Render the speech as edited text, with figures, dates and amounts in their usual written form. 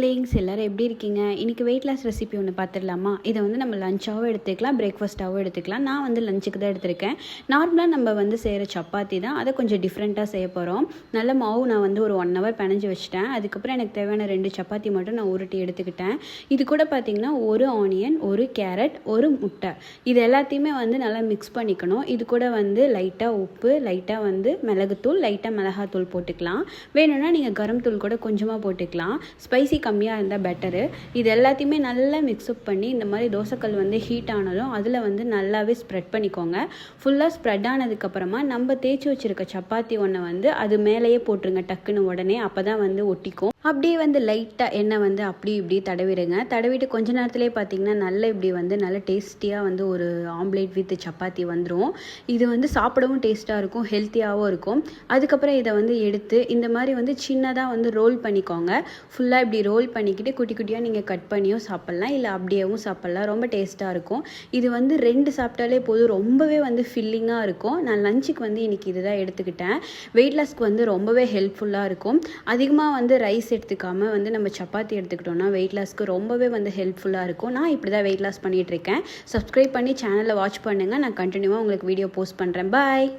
Darlings, எல்லாரும் எப்படி இருக்கீங்க? இன்றைக்கி வெயிட் லாஸ் ரெசிபி ஒன்று பார்த்துடலாமா? இதை வந்து நம்ம லஞ்சாகவும் எடுத்துக்கலாம், பிரேக்ஃபாஸ்ட்டாகவும் எடுத்துக்கலாம். நான் வந்து லஞ்சுக்கு தான் எடுத்திருக்கேன். நார்மலாக நம்ம வந்து செய்கிற சப்பாத்தி தான், அதை கொஞ்சம் டிஃப்ரெண்ட்டாக செய்ய போகிறோம். நல்ல மாவு நான் வந்து ஒரு 1 hour பிணைஞ்சு வச்சுட்டேன். அதுக்கப்புறம் எனக்கு தேவையான 2 சப்பாத்தி மட்டும் நான் உருட்டி எடுத்துக்கிட்டேன். இது கூட பார்த்திங்கன்னா 1 ஆனியன், 1 கேரட், 1 முட்டை, இது எல்லாத்தையுமே வந்து நல்லா மிக்ஸ் பண்ணிக்கணும். இது கூட வந்து லைட்டாக உப்பு, லைட்டாக வந்து மிளகுத்தூள், லைட்டாக மிளகாத்தூள் போட்டுக்கலாம். வேணும்னா நீங்கள் கரம் தூள் கூட கொஞ்சமாக போட்டுக்கலாம். ஸ்பைசி கம்மியாக இருந்தால் பெட்டரு. இது எல்லாத்தையுமே நல்லா மிக்ஸ்அப் பண்ணி இந்த மாதிரி தோசைக்கல் வந்து ஹீட் ஆனதும் அதில் வந்து நல்லாவே ஸ்ப்ரெட் பண்ணிக்கோங்க. ஃபுல்லாக ஸ்ப்ரெட் ஆனதுக்கப்புறமா நம்ம தேய்ச்சி வச்சுருக்க சப்பாத்தி ஒன்றை வந்து அது மேலேயே போட்டுருங்க டக்குன்னு உடனே. அப்போ தான் வந்து ஒட்டிக்கும். அப்படியே வந்து லைட்டாக எண்ணெய் வந்து அப்படி இப்படி தடவிடுங்க. தடவிட்டு கொஞ்ச நேரத்துலேயே பார்த்தீங்கன்னா நல்லா இப்படி வந்து நல்லா டேஸ்டியாக வந்து ஒரு ஆம்லேட் வித் சப்பாத்தி வந்துடும். இது வந்து சாப்பிடவும் டேஸ்ட்டாக இருக்கும், ஹெல்த்தியாகவும் இருக்கும். அதுக்கப்புறம் இதை வந்து எடுத்து இந்த மாதிரி வந்து சின்னதாக வந்து ரோல் பண்ணிக்கோங்க. ஃபுல்லாக இப்படி ரோல் பண்ணிக்கிட்டு குட்டி குட்டியாக நீங்கள் கட் பண்ணியும் சாப்பிட்லாம், இல்லை அப்படியேவும் சாப்பிட்லாம். ரொம்ப டேஸ்ட்டாக இருக்கும். இது வந்து 2 சாப்பிட்டாலே போதும், ரொம்பவே வந்து ஃபில்லிங்காக இருக்கும். நான் லஞ்சுக்கு வந்து இன்றைக்கி இதுதான் எடுத்துக்கிட்டேன். வெயிட் லாஸ்க்கு வந்து ரொம்பவே ஹெல்ப்ஃபுல்லாக இருக்கும். அதிகமாக வந்து ரைஸ் எடுத்துக்காமல் வந்து நம்ம சப்பாத்தி எடுத்துக்கிட்டோம்னா வெயிட் லாஸ்க்கு ரொம்பவே வந்து ஹெல்ப்ஃபுல்லாக இருக்கும். நான் இப்படி தான் வெயிட் லாஸ் பண்ணிகிட்ருக்கேன். சப்ஸ்கிரைப் பண்ணி சேனலை வாட்ச் பண்ணுங்கள். நான் கண்டினியூவாக உங்களுக்கு வீடியோ போஸ்ட் பண்ணுறேன். பாய்.